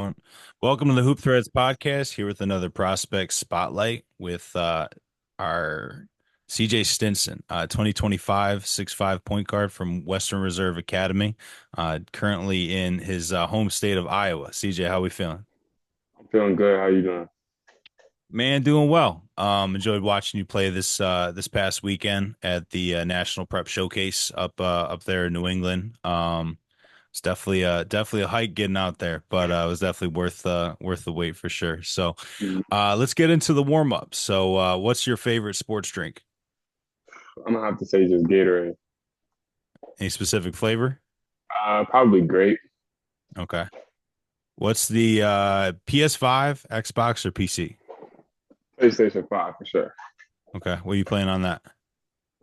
going? Welcome to the Hoop Threads podcast. Here with another prospect spotlight with our CJ Stinson, 2025 6'5" point guard from Western Reserve Academy, currently in his home state of Iowa. CJ, how we feeling? I'm feeling good. How you doing? Man, doing well. Enjoyed watching you play this past weekend at the National Prep Showcase up there in New England. It's definitely a hike getting out there, but it was definitely worth the wait for sure. So, Mm, let's get into the warm up. So, what's your favorite sports drink? I'm gonna have to say just Gatorade. Any specific flavor? Probably great. Okay. What's the PS5, Xbox, or PC? PlayStation 5 for sure. Okay, what are you playing on that?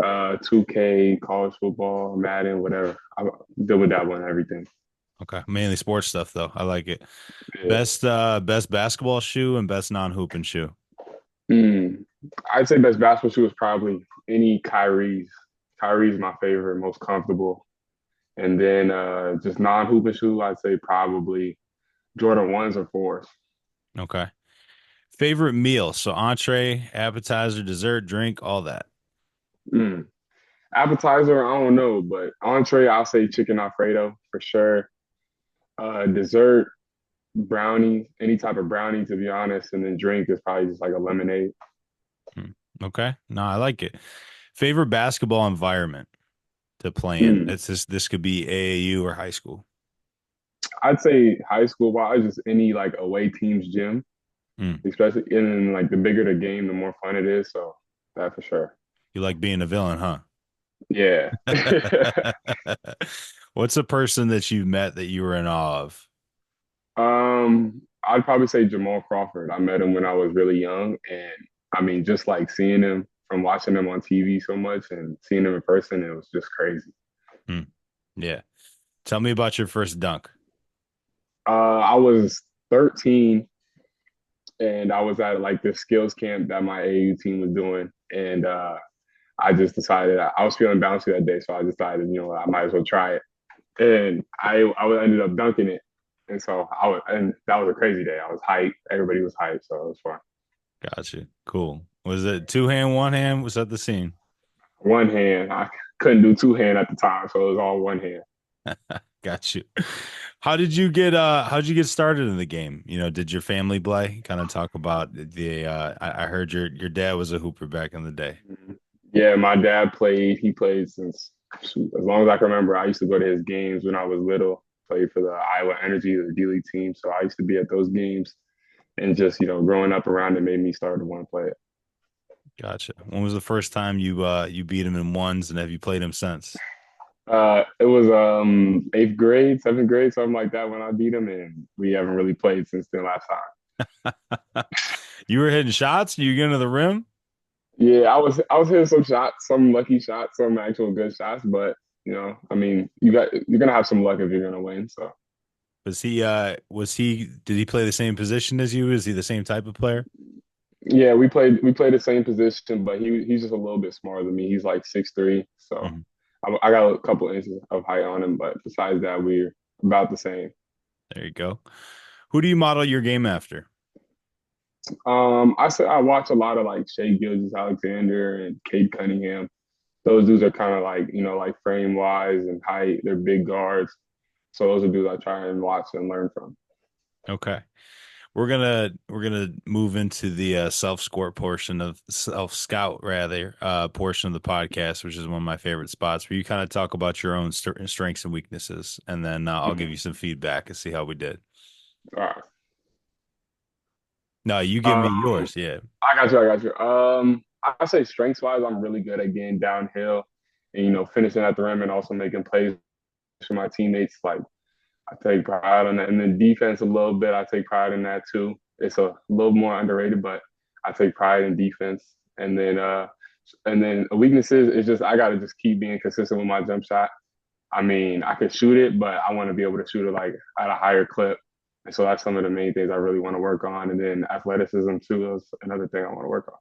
2K, college football, Madden, whatever. I deal with that one, everything. Okay, mainly sports stuff though. I like it. Yeah. Best basketball shoe and best non-hooping shoe. Mm. I'd say best basketball shoe is probably any Kyrie's. Kyrie's my favorite, most comfortable. And then just non-hooping shoe, I'd say probably Jordan 1s or 4s. Okay. Favorite meal. So entree, appetizer, dessert, drink, all that. Mm. Appetizer, I don't know, but entree, I'll say chicken Alfredo for sure. Dessert, brownie, any type of brownie, to be honest, and then drink is probably just like a lemonade. Hmm. Okay. No, I like it. Favorite basketball environment to play in. Hmm. This could be AAU or high school. I'd say high school wise, just any like away team's gym, Hmm. especially and then like the bigger the game, the more fun it is. So that for sure. You like being a villain, huh? Yeah. What's a person that you've met that you were in awe of? I'd probably say Jamal Crawford. I met him when I was really young, and I mean, just like seeing him from watching him on TV so much and seeing him in person, it was just crazy. Hmm. Yeah. Tell me about your first dunk. I was 13 and I was at like this skills camp that my AAU team was doing, and I just decided I was feeling bouncy that day, so I decided I might as well try it, and I ended up dunking it, and so and that was a crazy day. I was hyped, everybody was hyped, so it was fun. Gotcha. Cool. Was it two hand, one hand? Was that the scene? One hand, I couldn't do two hand at the time, so it was all one hand. Got you. How'd you get started in the game? Did your family play? Kind of talk about I heard your dad was a hooper back in the day. Yeah, my dad played. He played since shoot, as long as I can remember. I used to go to his games when I was little. Played for the Iowa Energy, the D League team. So I used to be at those games, and just growing up around it made me start to want to play it. Gotcha. When was the first time you beat him in ones, and have you played him since? It was eighth grade, seventh grade, something like that when I beat him, and we haven't really played since then last time. You were hitting shots? You getting to the rim? Yeah, I was hitting some shots, some lucky shots, some actual good shots, but I mean, you're gonna have some luck if you're gonna win. So Did he play the same position as you? Is he the same type of player? yeah, we played the same position, but he's just a little bit smaller than me. He's like 6'3", so Mhm. I got a couple inches of height on him, but besides that, we're about the same. There you go. Who do you model your game after? I say I watch a lot of like Shea Gilgeous-Alexander and Cade Cunningham. Those dudes are kind of like like frame wise and height. They're big guards, so those are dudes I try and watch and learn from. Okay. We're gonna move into the self scout rather portion of the podcast, which is one of my favorite spots where you kind of talk about your own strengths and weaknesses, and then I'll give you Mhm. some feedback and see how we did. All right. No, you give me Um, yours. Yeah. I got you. I got you. I say strengths wise, I'm really good at getting downhill and finishing at the rim and also making plays for my teammates. Like I take pride on that, and then defense a little bit. I take pride in that too. It's a little more underrated, but I take pride in defense. And then weaknesses is just I gotta just keep being consistent with my jump shot. I mean, I could shoot it, but I want to be able to shoot it like at a higher clip. And so that's some of the main things I really want to work on. And then athleticism too is another thing I want to work on.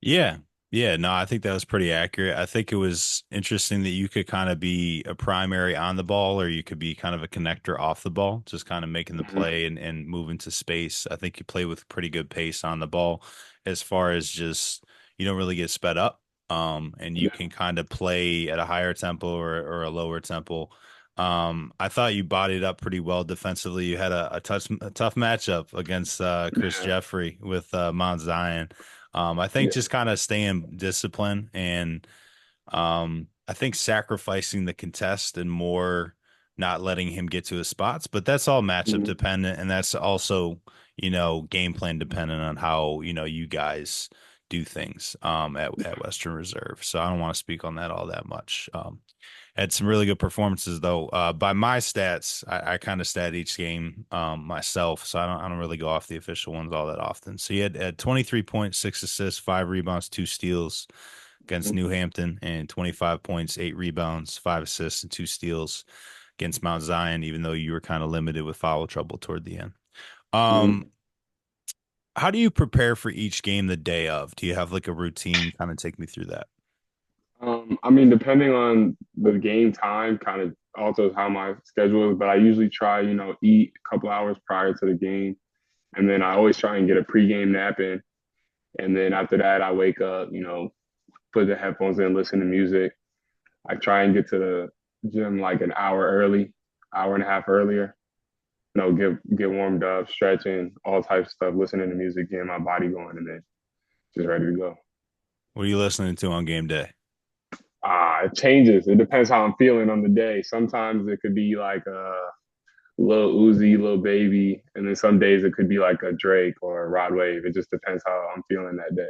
Yeah. Yeah, no, I think that was pretty accurate. I think it was interesting that you could kind of be a primary on the ball, or you could be kind of a connector off the ball, just kind of making the Mm-hmm. play and move into space. I think you play with pretty good pace on the ball as far as just you don't really get sped up. And you Yeah. can kind of play at a higher tempo or a lower tempo. I thought you bodied up pretty well defensively. You had a tough matchup against Chris Yeah. Jeffrey with Mount Zion. I think Yeah. just kind of staying disciplined and I think sacrificing the contest and more not letting him get to his spots, but that's all matchup Mhm. dependent and that's also, game plan dependent on how, you guys do things at Western Reserve. So I don't want to speak on that all that much. Had some really good performances though. By my stats, I kind of stat each game myself, so I don't really go off the official ones all that often. So you had 23 points, 6 assists, 5 rebounds, 2 steals against Mhm. New Hampton, and 25 points, 8 rebounds, 5 assists, and 2 steals against Mount Zion, even though you were kind of limited with foul trouble toward the end. Mhm. Um, how do you prepare for each game the day of? Do you have like a routine? Kind of take me through that. I mean, depending on the game time, kind of alters how my schedule is. But I usually try, eat a couple hours prior to the game, and then I always try and get a pregame nap in. And then after that, I wake up, put the headphones in, listen to music. I try and get to the gym like an hour early, hour and a half earlier. Get warmed up, stretching, all types of stuff, listening to music, getting my body going, and then just ready to go. What are you listening to on game day? It changes. It depends how I'm feeling on the day. Sometimes it could be like Lil Uzi, Lil Baby, and then some days it could be like a Drake or a Rod Wave. It just depends how I'm feeling that day.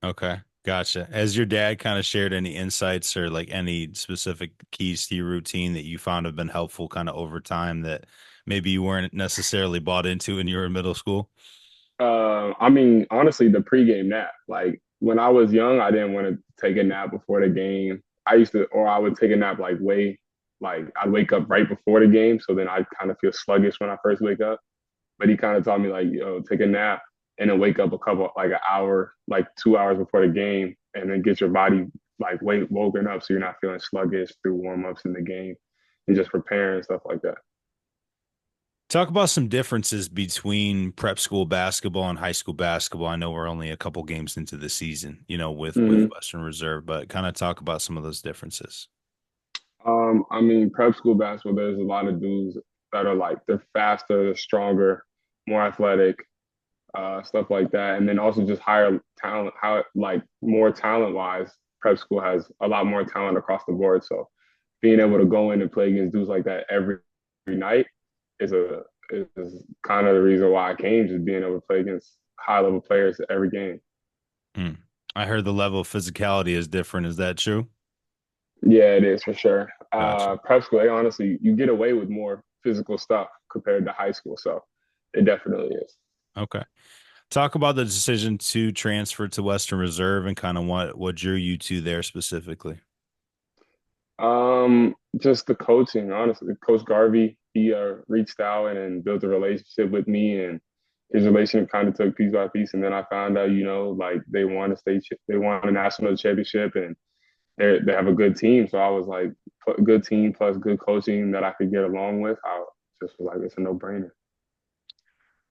Okay, gotcha. Has your dad kind of shared any insights or like any specific keys to your routine that you found have been helpful kind of over time that maybe you weren't necessarily bought into when you were in middle school? I mean, honestly, the pregame nap. Like when I was young, I didn't want to take a nap before the game. Or I would take a nap like I'd wake up right before the game, so then I kind of feel sluggish when I first wake up. But he kind of taught me like, take a nap and then wake up like an hour, like 2 hours before the game, and then get your body like woken up so you're not feeling sluggish through warm ups in the game and just preparing and stuff like that. Talk about some differences between prep school basketball and high school basketball. I know we're only a couple games into the season, with Mm-hmm. Western Reserve, but kind of talk about some of those differences. I mean, prep school basketball, there's a lot of dudes that are like they're faster, they're stronger, more athletic, stuff like that. And then also just higher talent, how like more talent wise, prep school has a lot more talent across the board. So being able to go in and play against dudes like that every night is a is kind of the reason why I came, just being able to play against high level players every game. Hmm. I heard the level of physicality is different. Is that true? Yeah, it is for sure. Gotcha. Prep school, honestly, you get away with more physical stuff compared to high school, so it definitely is. Okay. Talk about the decision to transfer to Western Reserve and kind of what drew you to there specifically. Just the coaching, honestly. Coach Garvey, he reached out and built a relationship with me, and his relationship kind of took piece by piece. And then I found out, like they won a national championship, and they have a good team. So I was like, good team plus good coaching that I could get along with. I just was like, it's a no brainer.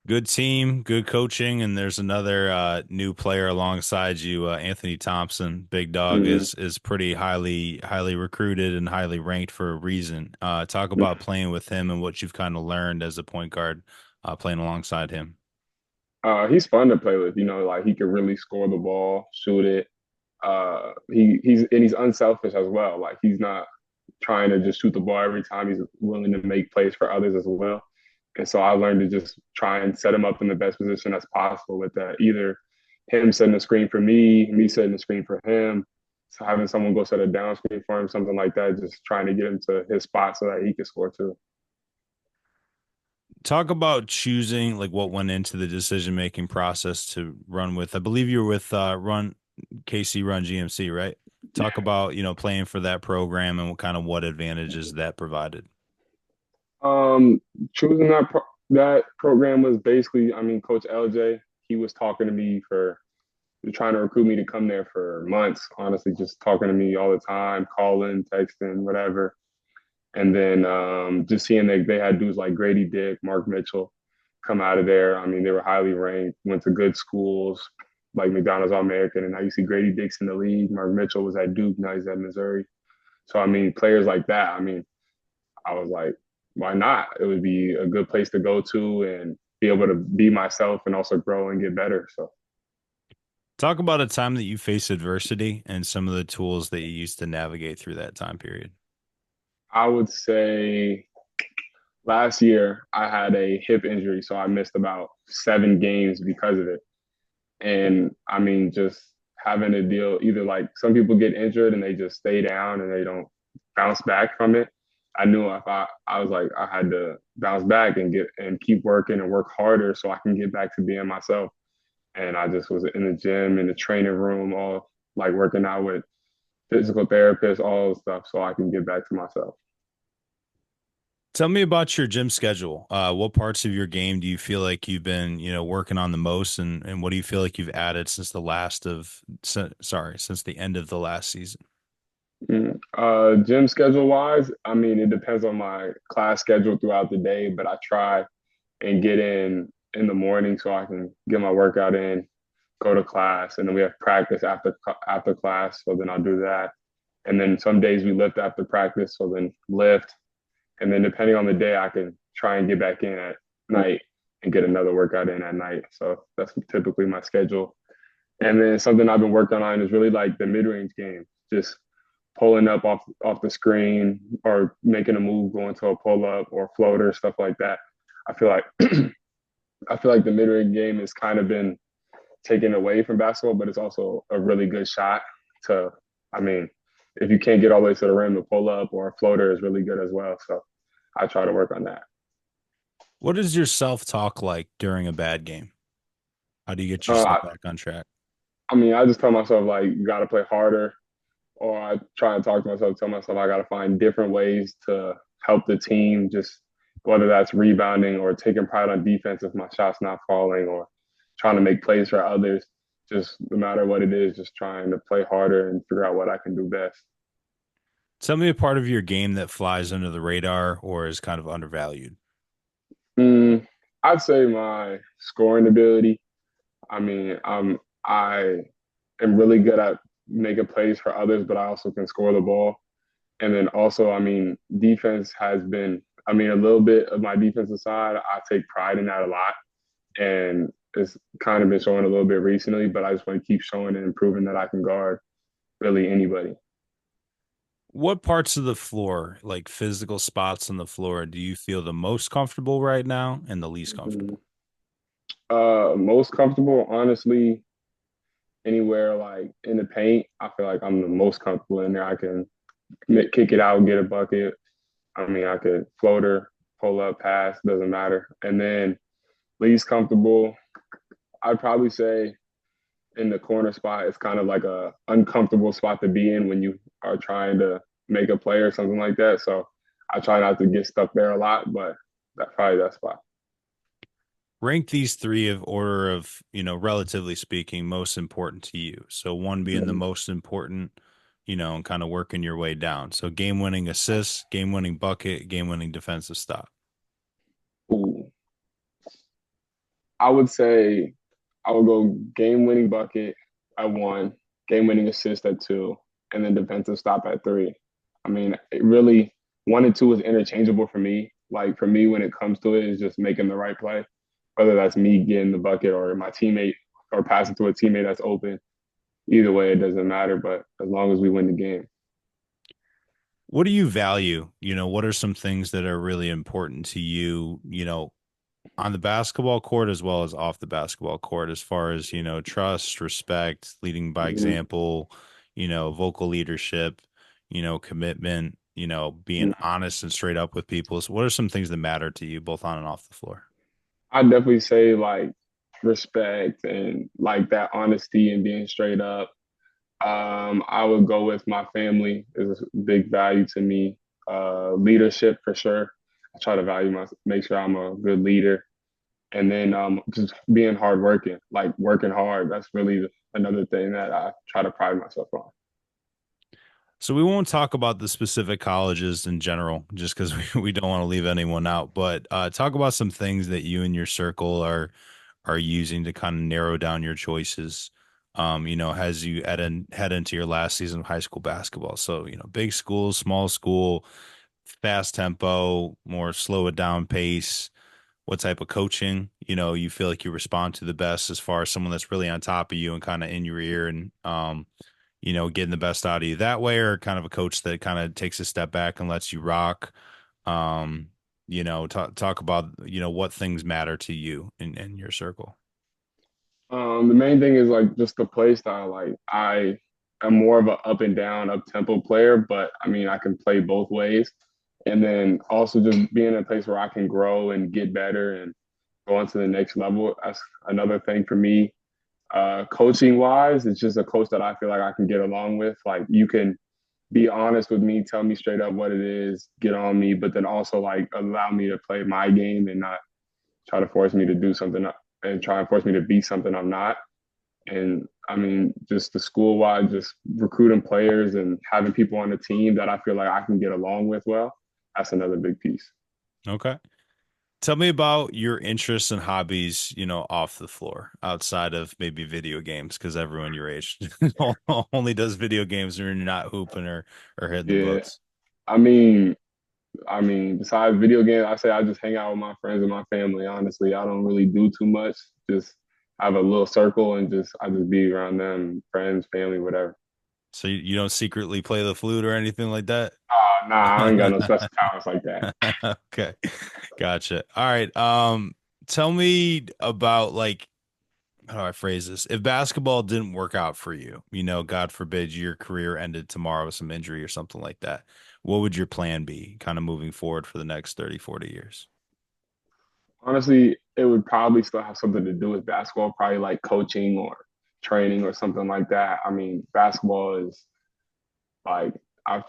Good team, good coaching, and there's another new player alongside you, Anthony Thompson. Big Dog Mm-hmm. is pretty highly recruited and highly ranked for a reason. Talk about playing with him and what you've kind of learned as a point guard, playing alongside him. He's fun to play with. Like he can really score the ball, shoot it. He's unselfish as well. Like he's not trying to just shoot the ball every time. He's willing to make plays for others as well. And so I learned to just try and set him up in the best position as possible with that. Either him setting a screen for me setting a screen for him. So having someone go set a down screen for him, something like that, just trying to get him to his spot so that he can score too. Talk about choosing like what went into the decision making process to run with. I believe you were with Run GMC, right? Talk about, playing for that program and what advantages that provided. Um, Choosing that program was basically, I mean, Coach LJ, he was talking to me for were trying to recruit me to come there for months, honestly, just talking to me all the time, calling, texting, whatever. And then just seeing they had dudes like Grady Dick, Mark Mitchell come out of there. I mean, they were highly ranked, went to good schools like McDonald's All American. And now you see Grady Dick's in the league. Mark Mitchell was at Duke, now he's at Missouri. So, I mean, players like that, I mean, I was like, why not? It would be a good place to go to and be able to be myself and also grow and get better. So Talk about a time that you faced adversity and some of the tools that you used to navigate through that time period. I would say last year I had a hip injury, so I missed about 7 games because of it. And I mean, just having to deal either like some people get injured and they just stay down and they don't bounce back from it. I knew if I was like I had to bounce back and get and keep working and work harder so I can get back to being myself. And I just was in the gym, in the training room, all like working out with physical therapists, all the stuff, so I can get back to myself. Tell me about your gym schedule. What parts of your game do you feel like you've been, working on the most, and what do you feel like you've added since since the end of the last season? Gym schedule wise, I mean, it depends on my class schedule throughout the day, but I try and get in the morning so I can get my workout in, go to class, and then we have practice after class. So then I'll do that, and then some days we lift after practice, so then lift, and then depending on the day, I can try and get back in at night and get another workout in at night. So that's typically my schedule. And then something I've been working on is really like the mid range game, just pulling up off the screen or making a move, going to a pull up or floater, stuff like that. I feel like I feel like the mid range game has kind of been taken away from basketball, but it's also a really good shot to. I mean, if you can't get all the way to the rim, the pull up or a floater is really good as well. So I try to work on that. What is your self-talk like during a bad game? How do you get Uh, yourself I, back on track? I mean, I just tell myself like you got to play harder, or I try and talk to myself, tell myself I got to find different ways to help the team, just whether that's rebounding or taking pride on defense if my shot's not falling, or trying to make plays for others. Just no matter what it is, just trying to play harder and figure out what I can do best. Tell me a part of your game that flies under the radar or is kind of undervalued. Mm, I'd say my scoring ability. I mean, I am really good at making plays for others, but I also can score the ball. And then also, I mean, defense has been, I mean, a little bit of my defensive side, I take pride in that a lot. And it's kind of been showing a little bit recently, but I just want to keep showing and improving that I can guard really anybody. What parts of the floor, like physical spots on the floor, do you feel the most comfortable right now and the least comfortable? Most comfortable, honestly, anywhere like in the paint, I feel like I'm the most comfortable in there. I can kick it out, get a bucket. I mean, I could floater, pull up, pass, doesn't matter. And then least comfortable, I'd probably say in the corner spot, it's kind of like a uncomfortable spot to be in when you are trying to make a play or something like that. So I try not to get stuck there a lot, but that's probably that spot. Rank these three of order of, relatively speaking, most important to you. So one being the Mhm. most important, and kind of working your way down. So game winning assist, game winning bucket, game winning defensive stop. Ooh. I would say I would go game winning bucket at one, game winning assist at two, and then defensive stop at three. I mean, it really one and two is interchangeable for me. Like for me, when it comes to it, is just making the right play, whether that's me getting the bucket or my teammate or passing to a teammate that's open. Either way, it doesn't matter. But as long as we win the game. What do you value? What are some things that are really important to you, on the basketball court as well as off the basketball court, as far as, trust, respect, leading by Mm-hmm. example, vocal leadership, commitment, being honest and straight up with people. So what are some things that matter to you both on and off the floor? I definitely say like respect and like that honesty and being straight up. I would go with my family is a big value to me. Leadership for sure. I try to make sure I'm a good leader. and then just being hardworking, like working hard. That's really another thing that I try to pride myself on. So we won't talk about the specific colleges in general, just because we don't want to leave anyone out. But talk about some things that you and your circle are using to kind of narrow down your choices. As you head into your last season of high school basketball. So, big school, small school, fast tempo, more slow it down pace. What type of coaching, you feel like you respond to the best as far as someone that's really on top of you and kind of in your ear and getting the best out of you that way, or kind of a coach that kind of takes a step back and lets you rock. Talk about, what things matter to you in your circle. The main thing is like just the play style. Like I am more of a up and down, up tempo player, but I mean I can play both ways. And then also just being in a place where I can grow and get better and go on to the next level. That's another thing for me. Coaching wise, it's just a coach that I feel like I can get along with. Like you can be honest with me, tell me straight up what it is, get on me, but then also like allow me to play my game and not try to force me to do something and try and force me to be something I'm not. And I mean, just the school wide, just recruiting players and having people on the team that I feel like I can get along with well. That's another big piece. Okay. Tell me about your interests and hobbies, off the floor, outside of maybe video games, because everyone your age only does video games when you're not hooping or hitting the Yeah. books. I mean, besides video games, I say I just hang out with my friends and my family. Honestly, I don't really do too much. Just have a little circle and just I just be around them, friends, family, whatever. So you don't secretly play the flute or anything like that? Nah, I ain't got no special talents like that. Okay. Gotcha. All right. Tell me about, like, how do I phrase this? If basketball didn't work out for you, God forbid your career ended tomorrow with some injury or something like that, what would your plan be kind of moving forward for the next 30, 40 years? Honestly, it would probably still have something to do with basketball, probably like coaching or training or something like that. I mean, basketball is like I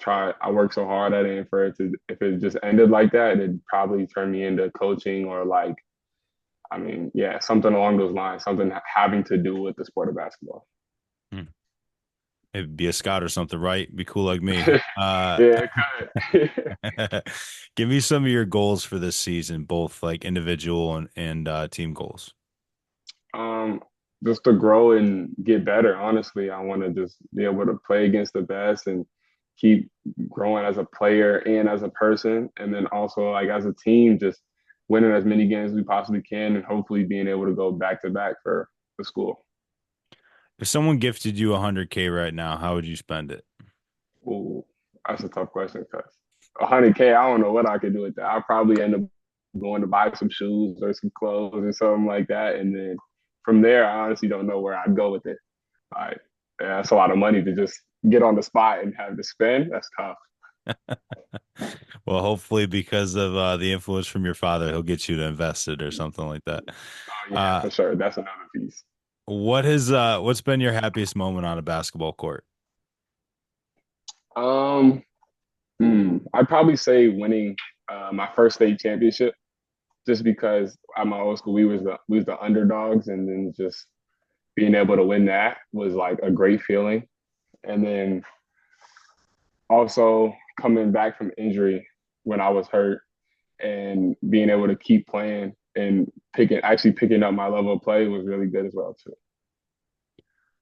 worked so hard at it, and for it to, if it just ended like that, it'd probably turn me into coaching or like, I mean, yeah, something along those lines, something having to do with the sport of basketball. Hmm. Maybe be a scout or something, right? Be cool like me. Yeah, it could. Give me some of your goals for this season, both like individual and team goals. um, just to grow and get better. Honestly, I want to just be able to play against the best and keep growing as a player and as a person, and then also like as a team, just winning as many games as we possibly can, and hopefully being able to go back to back for the school. If someone gifted you 100K right now, how would you spend it? Ooh, that's a tough question because 100K, I don't know what I could do with that. I'll probably end up going to buy some shoes or some clothes or something like that, and then from there, I honestly don't know where I'd go with it. Like, yeah, that's a lot of money to just get on the spot and have to spend. That's tough. Well, hopefully because of the influence from your father, he'll get you to invest it or something like that. Oh yeah, Uh, for sure. That's another piece. what's been your happiest moment on a basketball court? Um, I'd probably say winning my first state championship, just because at my old school we was the underdogs, and then just being able to win that was like a great feeling. And then also coming back from injury when I was hurt and being able to keep playing and picking up my level of play was really good as well too.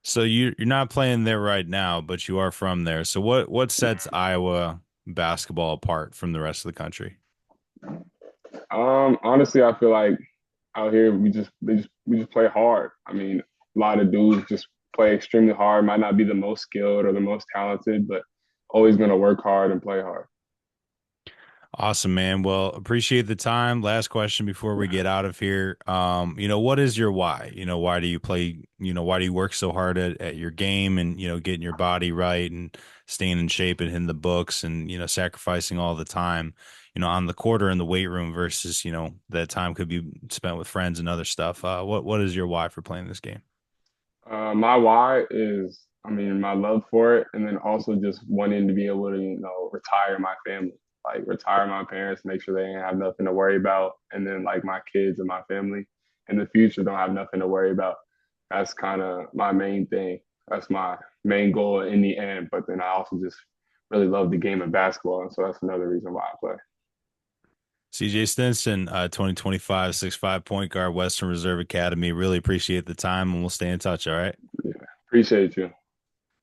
So you're not playing there right now, but you are from there. So what sets Iowa basketball apart from the rest of the country? Honestly, I feel like out here we just play hard. I mean, a lot of dudes just play extremely hard. Might not be the most skilled or the most talented, but always gonna work hard and play hard. Awesome, man. Well, appreciate the time. Last question before we get out of here. What is your why? Why do you play, why do you work so hard at your game and, getting your body right and staying in shape and hitting the books and, sacrificing all the time, on the court or in the weight room versus, that time could be spent with friends and other stuff. What is your why for playing this game? My why is, I mean, my love for it, and then also just wanting to be able to, retire my family, like retire my parents, make sure they ain't have nothing to worry about, and then like my kids and my family. in the future don't have nothing to worry about. That's kind of my main thing. That's my main goal in the end. But then I also just really love the game of basketball, and so that's another reason why I play. CJ Stinson, 2025 6'5" point guard, Western Reserve Academy. Really appreciate the time, and we'll stay in touch. All right. Yeah, appreciate you.